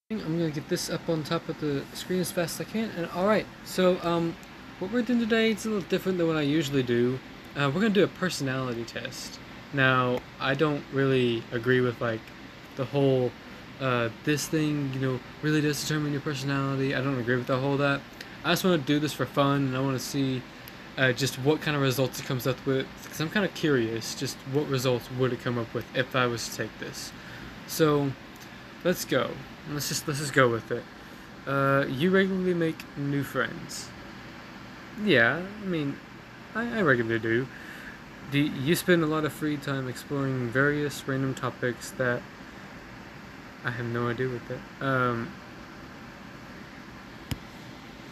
I'm gonna get this up on top of the screen as fast as I can. And all right, so what we're doing today is a little different than what I usually do. We're gonna do a personality test. Now, I don't really agree with like the whole this thing, really does determine your personality. I don't agree with the whole that. I just want to do this for fun, and I want to see just what kind of results it comes up with. Because I'm kind of curious, just what results would it come up with if I was to take this. So let's go. Let's just go with it. You regularly make new friends. Yeah, I mean, I regularly do. Do you spend a lot of free time exploring various random topics that I have no idea with it. A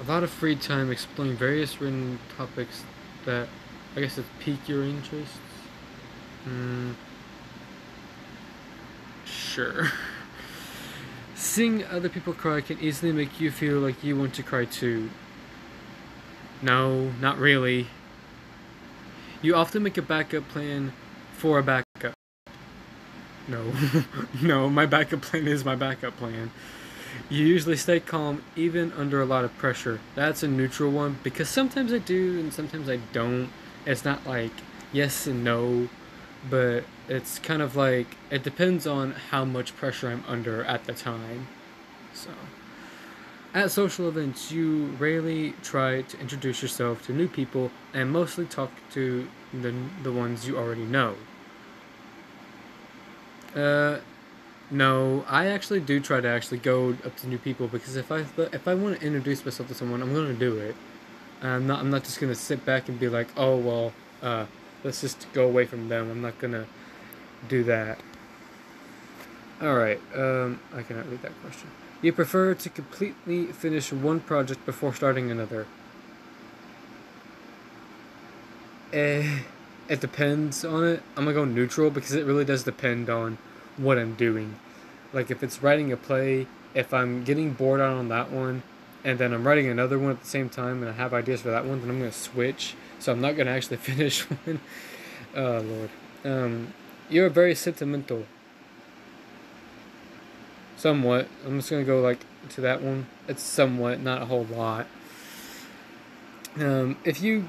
lot of free time exploring various random topics that I guess it pique your interests. Mm, sure. Seeing other people cry can easily make you feel like you want to cry too. No, not really. You often make a backup plan for a backup. No, no, my backup plan is my backup plan. You usually stay calm even under a lot of pressure. That's a neutral one because sometimes I do and sometimes I don't. It's not like yes and no, but it's kind of like it depends on how much pressure I'm under at the time. So, at social events, you rarely try to introduce yourself to new people and mostly talk to the ones you already know. Uh, no, I actually do try to actually go up to new people because if I want to introduce myself to someone, I'm gonna do it. I'm not just gonna sit back and be like, oh well, uh, let's just go away from them. I'm not gonna do that. All right. I cannot read that question. You prefer to completely finish one project before starting another. Eh, it depends on it. I'm gonna go neutral because it really does depend on what I'm doing. Like if it's writing a play, if I'm getting bored out on that one, and then I'm writing another one at the same time, and I have ideas for that one, then I'm gonna switch. So I'm not gonna actually finish one. Oh Lord. You're very sentimental. Somewhat. I'm just gonna go like to that one. It's somewhat, not a whole lot. If you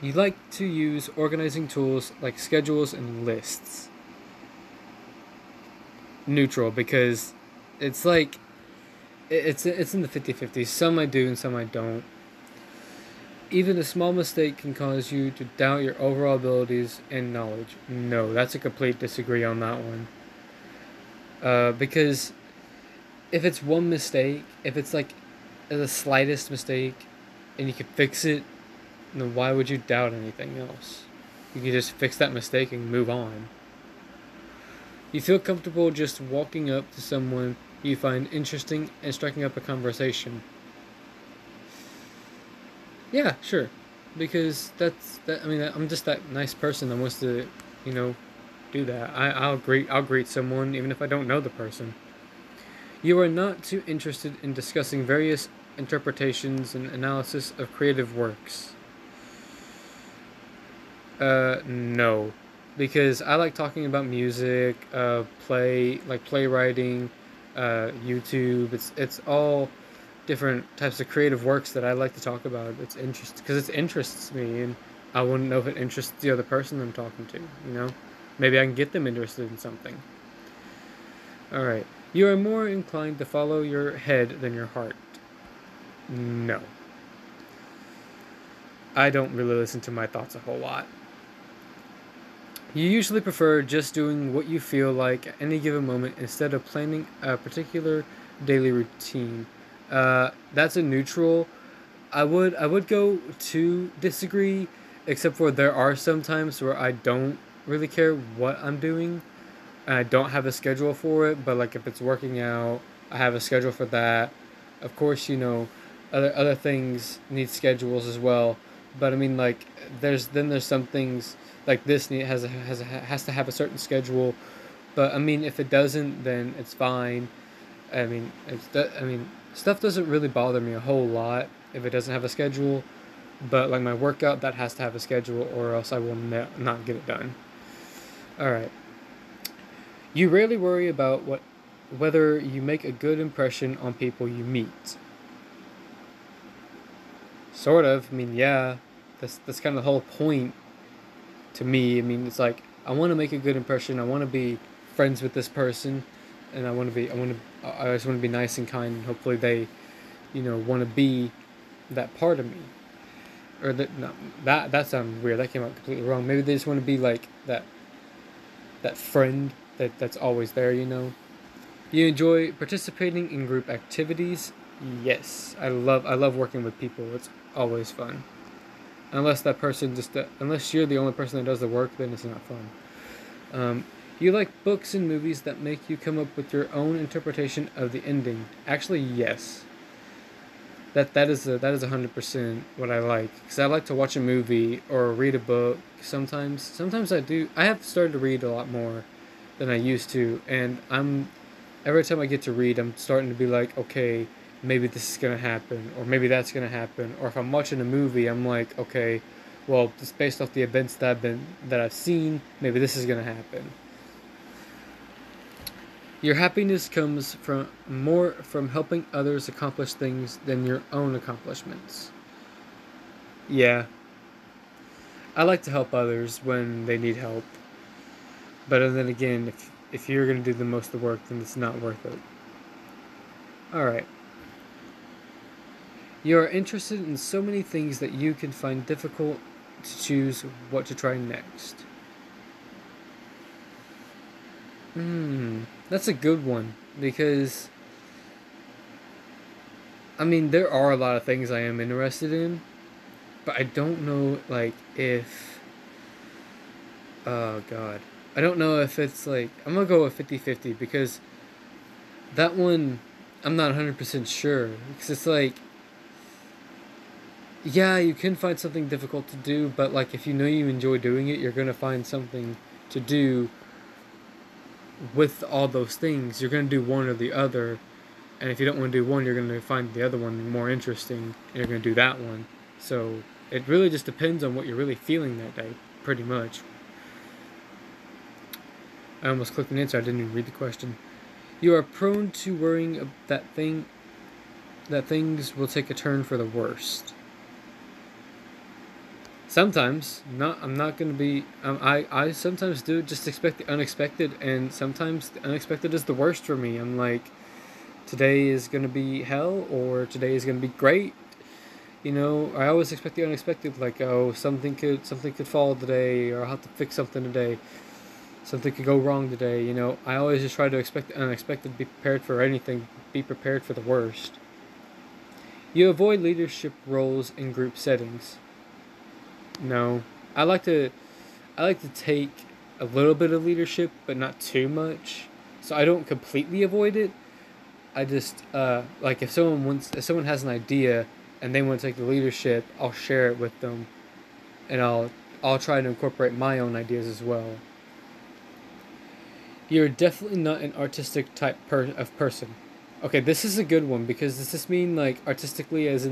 like to use organizing tools like schedules and lists. Neutral because it's like it's in the 50-50. Some I do and some I don't. Even a small mistake can cause you to doubt your overall abilities and knowledge. No, that's a complete disagree on that one. Because if it's one mistake, if it's like the slightest mistake, and you can fix it, then why would you doubt anything else? You can just fix that mistake and move on. You feel comfortable just walking up to someone you find interesting and striking up a conversation. Yeah, sure. Because that's that. I mean, I'm just that nice person that wants to, you know, do that. I'll greet someone even if I don't know the person. You are not too interested in discussing various interpretations and analysis of creative works. No, because I like talking about music, playwriting, YouTube. It's all different types of creative works that I like to talk about. It's interest because it interests me, and I wouldn't know if it interests the other person I'm talking to. Maybe I can get them interested in something. All right, you are more inclined to follow your head than your heart. No, I don't really listen to my thoughts a whole lot. You usually prefer just doing what you feel like at any given moment instead of planning a particular daily routine. That's a neutral. I would go to disagree, except for there are some times where I don't really care what I'm doing. And I don't have a schedule for it, but like if it's working out, I have a schedule for that. Of course, other things need schedules as well. But I mean, like there's some things like this has to have a certain schedule. But I mean, if it doesn't, then it's fine. I mean, stuff doesn't really bother me a whole lot if it doesn't have a schedule. But like my workout, that has to have a schedule, or else I will not get it done. All right. You rarely worry about whether you make a good impression on people you meet. Sort of. I mean, yeah, that's kind of the whole point to me. I mean, it's like I want to make a good impression. I want to be friends with this person, and I just want to be nice and kind. And hopefully, they, want to be that part of me. Or that no, that sounded weird. That came out completely wrong. Maybe they just want to be like that friend that's always there. You enjoy participating in group activities. Yes, I love working with people. It's always fun. Unless you're the only person that does the work, then it's not fun. You like books and movies that make you come up with your own interpretation of the ending. Actually, yes. That is 100% what I like, because I like to watch a movie or read a book. Sometimes I do. I have started to read a lot more than I used to, and every time I get to read, I'm starting to be like, okay, maybe this is gonna happen, or maybe that's gonna happen. Or if I'm watching a movie, I'm like, okay, well, just based off the events that I've seen, maybe this is gonna happen. Your happiness comes from more from helping others accomplish things than your own accomplishments. Yeah, I like to help others when they need help, but then again, if you're gonna do the most of the work, then it's not worth it. All right. You are interested in so many things that you can find difficult to choose what to try next. That's a good one, because I mean there are a lot of things I am interested in, but I don't know like if oh god. I don't know if it's like I'm going to go with 50-50, because that one I'm not 100% sure, because it's like yeah, you can find something difficult to do, but like if you know you enjoy doing it, you're going to find something to do with all those things. You're going to do one or the other. And if you don't want to do one, you're going to find the other one more interesting, and you're going to do that one. So it really just depends on what you're really feeling that day, pretty much. I almost clicked an answer. I didn't even read the question. You are prone to worrying that things will take a turn for the worst. Sometimes, not. I'm not going to be. I sometimes do just expect the unexpected, and sometimes the unexpected is the worst for me. I'm like, today is going to be hell, or today is going to be great. I always expect the unexpected, like, oh, something could fall today, or I'll have to fix something today. Something could go wrong today. I always just try to expect the unexpected, be prepared for anything, be prepared for the worst. You avoid leadership roles in group settings. No, I like to take a little bit of leadership, but not too much. So I don't completely avoid it. I just like if someone has an idea and they want to take the leadership, I'll share it with them, and I'll try to incorporate my own ideas as well. You're definitely not an artistic type of person. Okay, this is a good one, because does this mean like artistically uh, as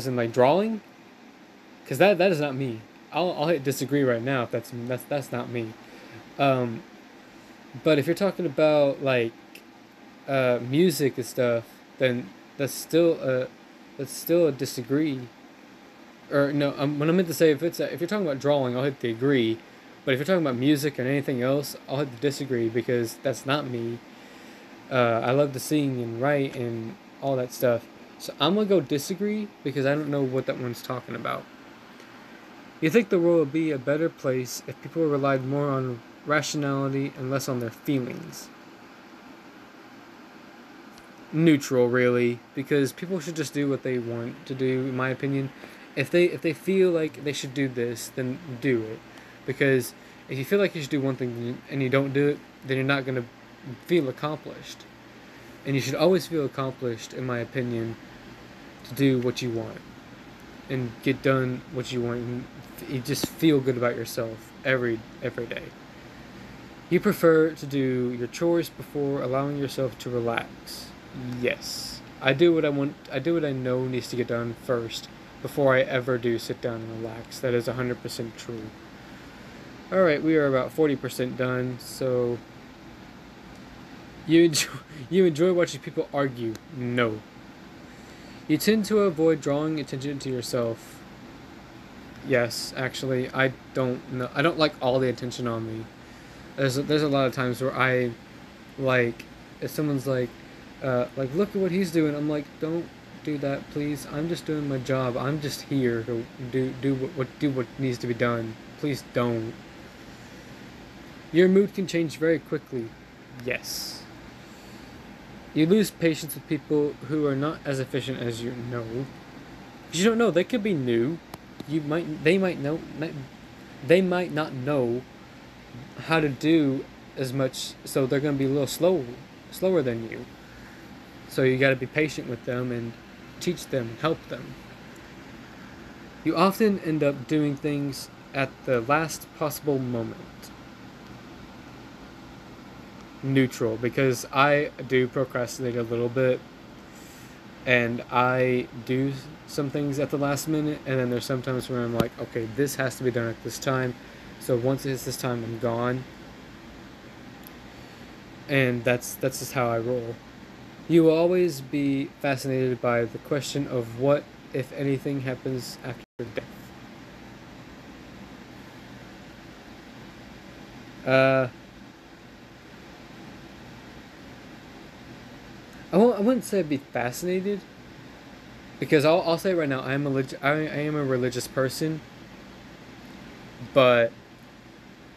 in like drawing? Because that is not me. I'll hit disagree right now if that's not me. Um, but if you're talking about like music and stuff, then that's still a disagree. Or no, what I meant to say, if you're talking about drawing, I'll hit the agree. But if you're talking about music and anything else, I'll hit the disagree, because that's not me. I love to sing and write and all that stuff. So I'm gonna go disagree, because I don't know what that one's talking about. You think the world would be a better place if people relied more on rationality and less on their feelings? Neutral, really, because people should just do what they want to do, in my opinion. If they feel like they should do this, then do it. Because if you feel like you should do one thing and you don't do it, then you're not going to feel accomplished. And you should always feel accomplished, in my opinion, to do what you want and get done what you want, and you just feel good about yourself every day. You prefer to do your chores before allowing yourself to relax. Yes. I do what I want. I do what I know needs to get done first before I ever do sit down and relax. That is 100% true. Alright, we are about 40% done, so You enjoy, you enjoy watching people argue. No. You tend to avoid drawing attention to yourself. Yes, actually, I don't know. I don't like all the attention on me. There's a lot of times where I like if someone's like look at what he's doing. I'm like, don't do that, please. I'm just doing my job. I'm just here to do what needs to be done. Please don't. Your mood can change very quickly. Yes. You lose patience with people who are not as efficient as you know. Because you don't know, they could be new. They might know, they might not know how to do as much, so they're going to be a little slower than you. So you got to be patient with them and teach them, help them. You often end up doing things at the last possible moment. Neutral, because I do procrastinate a little bit, and I do some things at the last minute, and then there's sometimes where I'm like, okay, this has to be done at this time, so once it's this time, I'm gone. And that's just how I roll. You will always be fascinated by the question of what, if anything, happens after death. I wouldn't say I'd be fascinated, because I'll say right now I am a religious person, but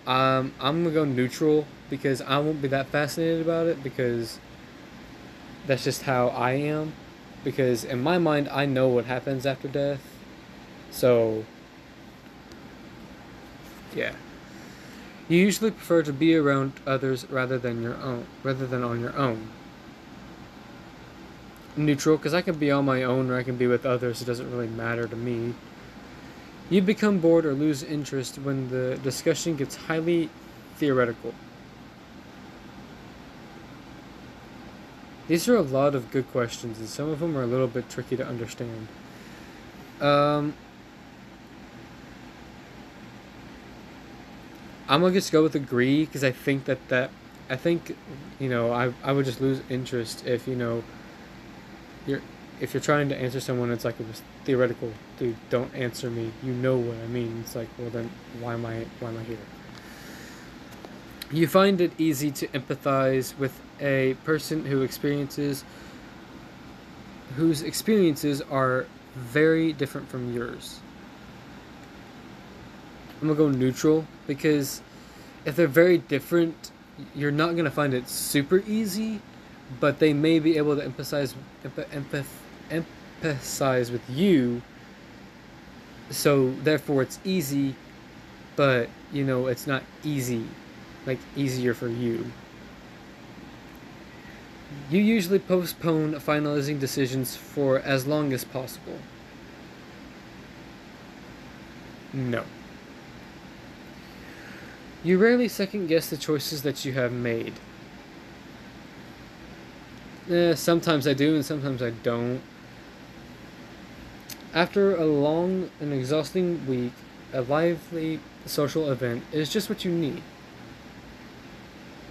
I'm gonna go neutral because I won't be that fascinated about it, because that's just how I am. Because in my mind, I know what happens after death, so yeah. You usually prefer to be around others rather than on your own. Neutral, because I can be on my own or I can be with others. It doesn't really matter to me. You become bored or lose interest when the discussion gets highly theoretical. These are a lot of good questions, and some of them are a little bit tricky to understand. I'm gonna just go with agree, because I think I think, I would just lose interest if, you're if you're trying to answer someone, it's like it was theoretical. Dude, don't answer me. You know what I mean. It's like, well then, why am I here? You find it easy to empathize with a person whose experiences are very different from yours. I'm gonna go neutral, because if they're very different, you're not gonna find it super easy, but they may be able to empathize with you, so therefore it's easy, but it's not easy, like easier for you. You usually postpone finalizing decisions for as long as possible. No. You rarely second guess the choices that you have made. Sometimes I do and sometimes I don't. After a long and exhausting week, a lively social event is just what you need.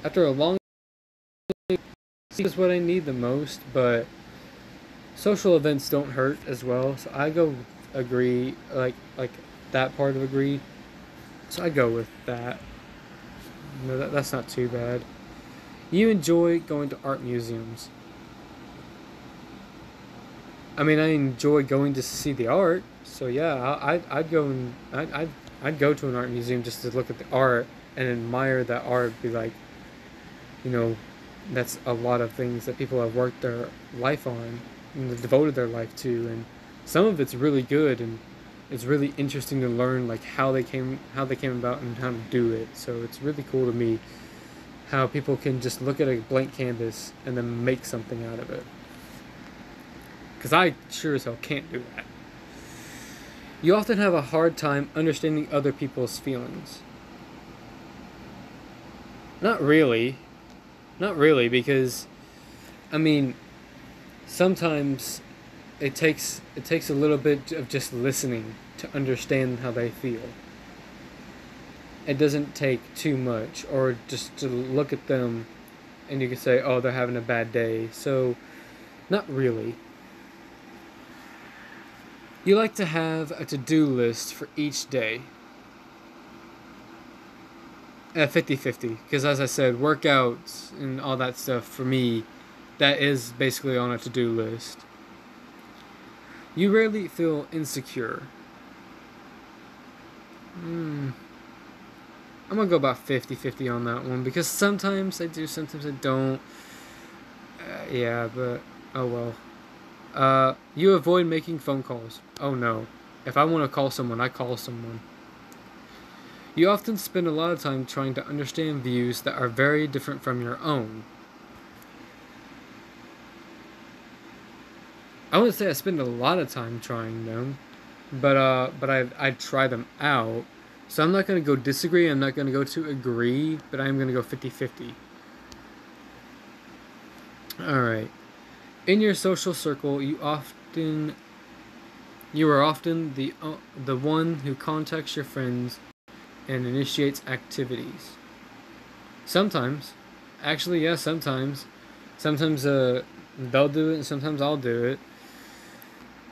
After a long week, is what I need the most, but social events don't hurt as well, so I go agree, like that part of agree. So I go with that. No, that's not too bad. You enjoy going to art museums. I mean, I enjoy going to see the art, so yeah, I'd go and I'd go to an art museum just to look at the art and admire that art. Be like, that's a lot of things that people have worked their life on and devoted their life to, and some of it's really good, and it's really interesting to learn like how they came about and how to do it. So it's really cool to me how people can just look at a blank canvas and then make something out of it. Because I sure as hell can't do that. You often have a hard time understanding other people's feelings. Not really. Not really, because, I mean, sometimes it takes a little bit of just listening to understand how they feel. It doesn't take too much, or just to look at them and you could say, oh, they're having a bad day. So, not really. You like to have a to-do list for each day. 50-50. Because as I said, workouts and all that stuff, for me, that is basically on a to-do list. You rarely feel insecure. I'm going to go about 50-50 on that one. Because sometimes I do, sometimes I don't. Yeah, but oh well. You avoid making phone calls. Oh no. If I want to call someone, I call someone. You often spend a lot of time trying to understand views that are very different from your own. I wouldn't say I spend a lot of time trying them, but I try them out. So I'm not going to go disagree, I'm not going to go to agree, but I'm going to go 50-50. Alright. In your social circle, you are often the one who contacts your friends and initiates activities. Sometimes, actually, yeah, sometimes. Sometimes they'll do it, and sometimes I'll do it.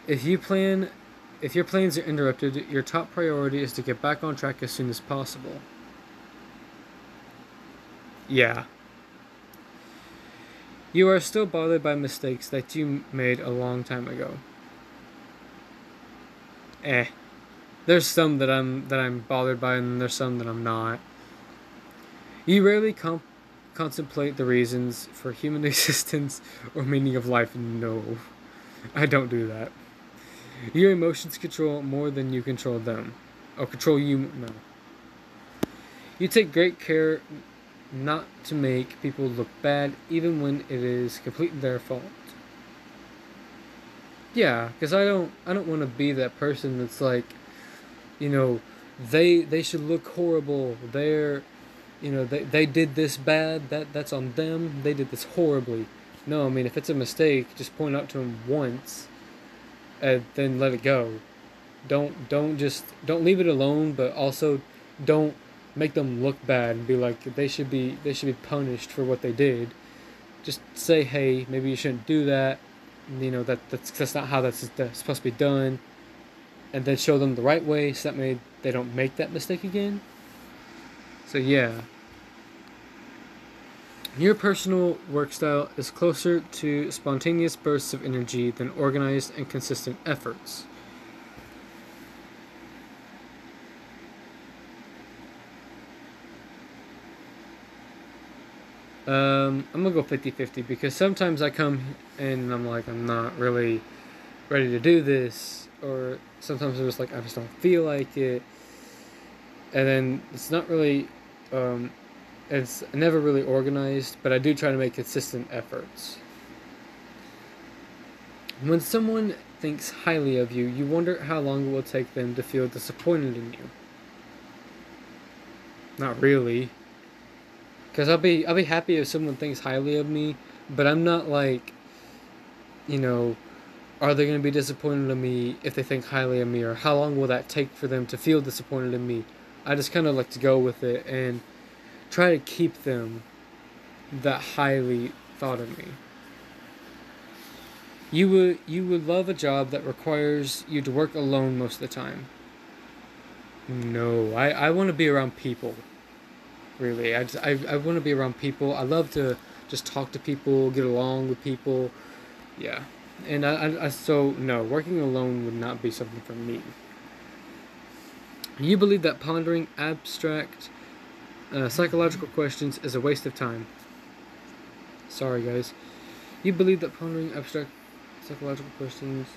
If your plans are interrupted, your top priority is to get back on track as soon as possible. Yeah. You are still bothered by mistakes that you made a long time ago. There's some that I'm bothered by, and there's some that I'm not. You rarely contemplate the reasons for human existence or meaning of life. No, I don't do that. Your emotions control more than you control them. Or control you, no. You take great care not to make people look bad, even when it is completely their fault. Yeah, because I don't want to be that person that's like, you know, they should look horrible. They did this bad. That's on them. They did this horribly. No, I mean, if it's a mistake, just point out to them once, and then let it go. Don't leave it alone, but also don't make them look bad and be like they should be punished for what they did. Just say, hey, maybe you shouldn't do that. That's not how that's supposed to be done, and then show them the right way so that they don't make that mistake again. So yeah, your personal work style is closer to spontaneous bursts of energy than organized and consistent efforts. I'm gonna go 50-50 because sometimes I come and I'm like, I'm not really ready to do this, or sometimes I'm just like, I just don't feel like it, and then it's not really, it's never really organized, but I do try to make consistent efforts. When someone thinks highly of you, you wonder how long it will take them to feel disappointed in you. Not really. Because I'll be happy if someone thinks highly of me, but I'm not like, you know, are they going to be disappointed in me if they think highly of me, or how long will that take for them to feel disappointed in me? I just kind of like to go with it and try to keep them that highly thought of me. You would love a job that requires you to work alone most of the time. No, I want to be around people. Really, I want to be around people. I love to just talk to people, get along with people. Yeah, and so no, working alone would not be something for me. You believe that pondering abstract psychological questions is a waste of time. Sorry, guys. You believe that pondering abstract psychological questions.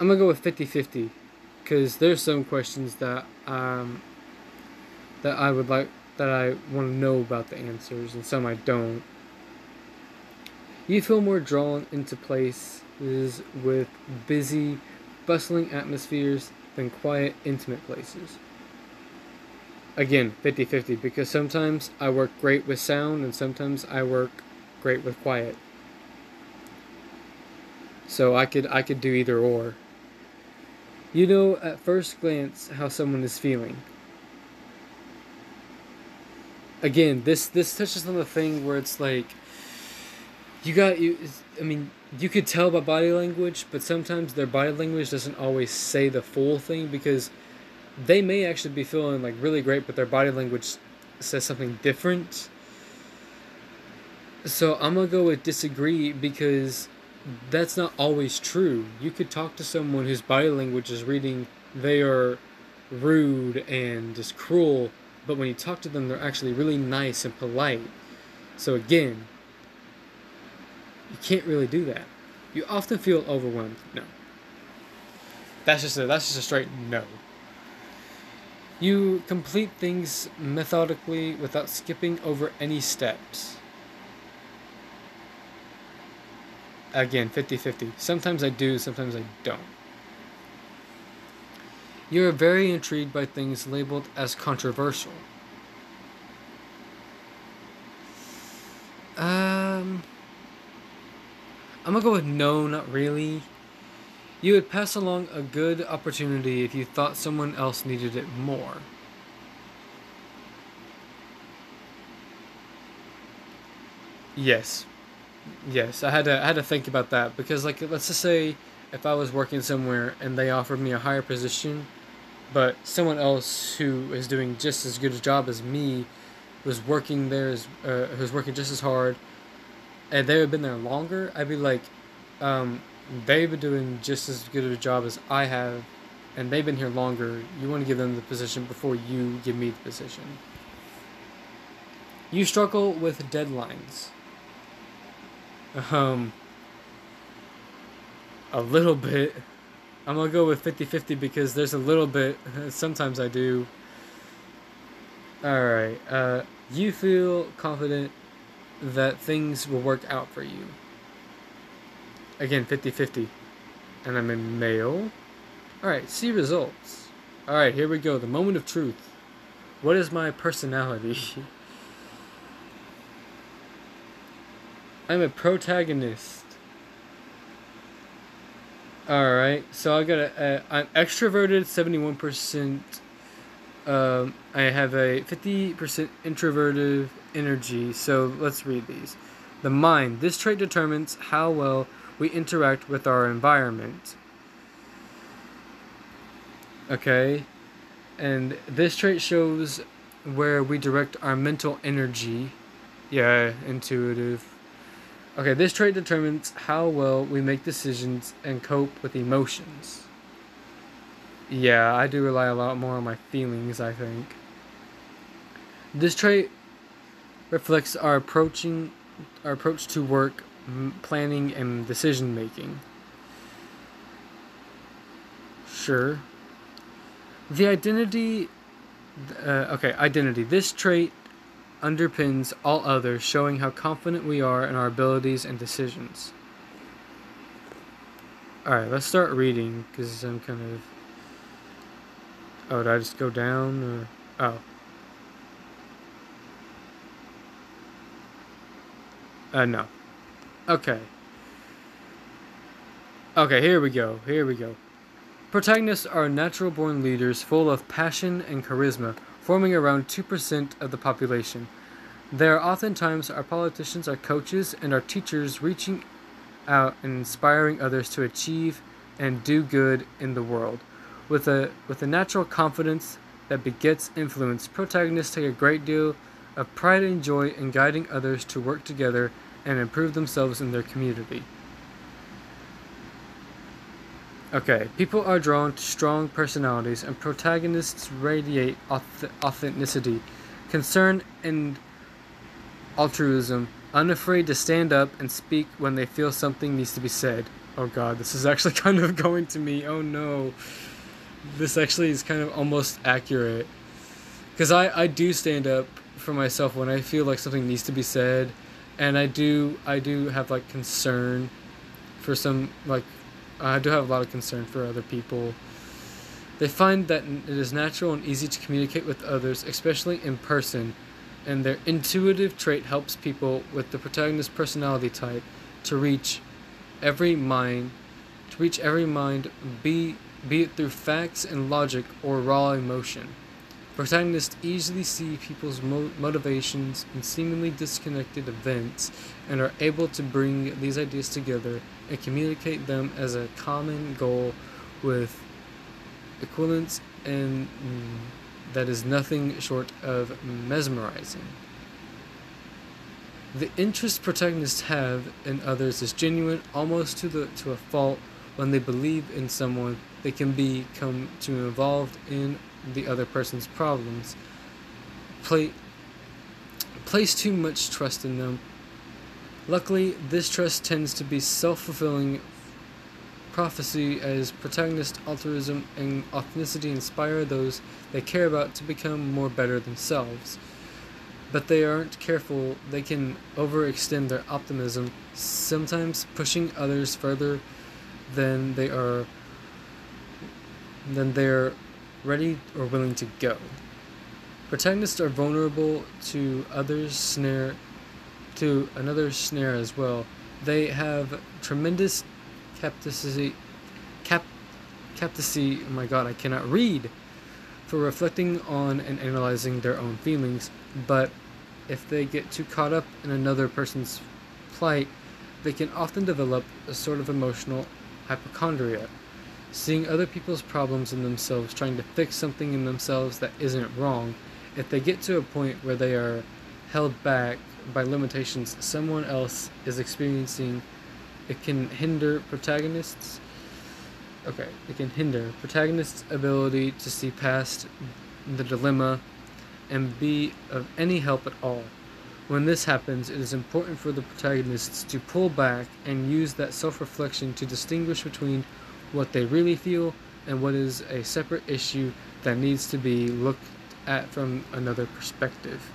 I'm gonna go with 50-50, because there's some questions that I would like, that I want to know about the answers, and some I don't. You feel more drawn into places with busy, bustling atmospheres than quiet, intimate places. Again, 50-50, because sometimes I work great with sound and sometimes I work great with quiet. So I could do either or. You know at first glance how someone is feeling. Again, this touches on the thing where it's like you got you. I mean, you could tell by body language, but sometimes their body language doesn't always say the full thing because they may actually be feeling like really great, but their body language says something different. So I'm gonna go with disagree because that's not always true. You could talk to someone whose body language is reading they are rude and just cruel, but when you talk to them, they're actually really nice and polite. So again, you can't really do that. You often feel overwhelmed. No, that's just a straight no. You complete things methodically without skipping over any steps. Again, 50-50. Sometimes I do, sometimes I don't. You are very intrigued by things labeled as controversial. I'm gonna go with no, not really. You would pass along a good opportunity if you thought someone else needed it more. Yes. Yes, I had to think about that because like let's just say if I was working somewhere and they offered me a higher position, but someone else who is doing just as good a job as me was working there as who's working just as hard and they had been there longer, I'd be like, um, they've been doing just as good of a job as I have, and they've been here longer. You want to give them the position before you give me the position. You struggle with deadlines. Um, a little bit. I'm gonna go with 50-50 because there's a little bit. Sometimes I do. Alright. You feel confident that things will work out for you. Again, 50-50. And I'm a male. Alright, see results. Alright, here we go. The moment of truth. What is my personality? I'm a protagonist. Alright, so I got I'm extroverted 71%. I have a 50% introverted energy, so let's read these. The mind. This trait determines how well we interact with our environment. Okay, and this trait shows where we direct our mental energy. Yeah, intuitive. Okay, this trait determines how well we make decisions and cope with emotions. Yeah, I do rely a lot more on my feelings, I think. This trait reflects our approach to work, planning, and decision making. Sure. The identity. Identity. This trait underpins all others, showing how confident we are in our abilities and decisions. Alright, let's start reading, because I'm kind of... Oh, did I just go down? Or... Oh. No. Okay. Okay, here we go. Here we go. Protagonists are natural-born leaders full of passion and charisma, forming around 2% of the population. They are oftentimes our politicians, our coaches, and our teachers, reaching out and inspiring others to achieve and do good in the world. With a natural confidence that begets influence, protagonists take a great deal of pride and joy in guiding others to work together and improve themselves in their community. Okay, people are drawn to strong personalities, and protagonists radiate authenticity, concern, and altruism, unafraid to stand up and speak when they feel something needs to be said. Oh god, this is actually kind of going to me. Oh no. This actually is kind of almost accurate. Because I do stand up for myself when I feel like something needs to be said. And I do have like concern for some, like, I do have a lot of concern for other people. They find that it is natural and easy to communicate with others, especially in person, and their intuitive trait helps people with the protagonist personality type to reach every mind, be be it through facts and logic or raw emotion. Protagonists easily see people's motivations in seemingly disconnected events and are able to bring these ideas together and communicate them as a common goal with equivalence and that is nothing short of mesmerizing. The interest protagonists have in others is genuine, almost to a fault. When they believe in someone, they can become too involved in the other person's problems, place too much trust in them. Luckily, this trust tends to be self-fulfilling prophecy, as protagonist altruism and authenticity inspire those they care about to become more better themselves. But they aren't careful, they can overextend their optimism, sometimes pushing others further than they're ready or willing to go. Protagonists are vulnerable to another snare as well. They have tremendous capacity. Oh my God, I cannot read. For reflecting on and analyzing their own feelings, but if they get too caught up in another person's plight, they can often develop a sort of emotional hypochondria, seeing other people's problems in themselves, trying to fix something in themselves that isn't wrong. If they get to a point where they are held back by limitations someone else is experiencing, it can hinder protagonists' ability to see past the dilemma and be of any help at all. When this happens, it is important for the protagonists to pull back and use that self-reflection to distinguish between what they really feel and what is a separate issue that needs to be looked at from another perspective.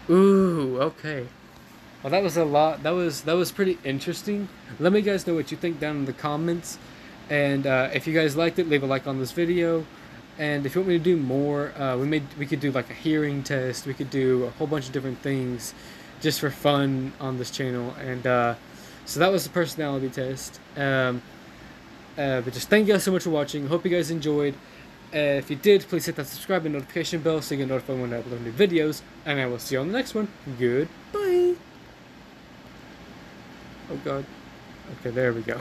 Ooh, okay. Well, that was a lot. That was pretty interesting. Let me guys know what you think down in the comments. And if you guys liked it, leave a like on this video. And if you want me to do more, we could do like a hearing test. We could do a whole bunch of different things just for fun on this channel. And so that was the personality test. But just thank you guys so much for watching. Hope you guys enjoyed. If you did, please hit that subscribe and notification bell so you get notified when I upload new videos. And I will see you on the next one. Goodbye. Oh God. Okay, there we go.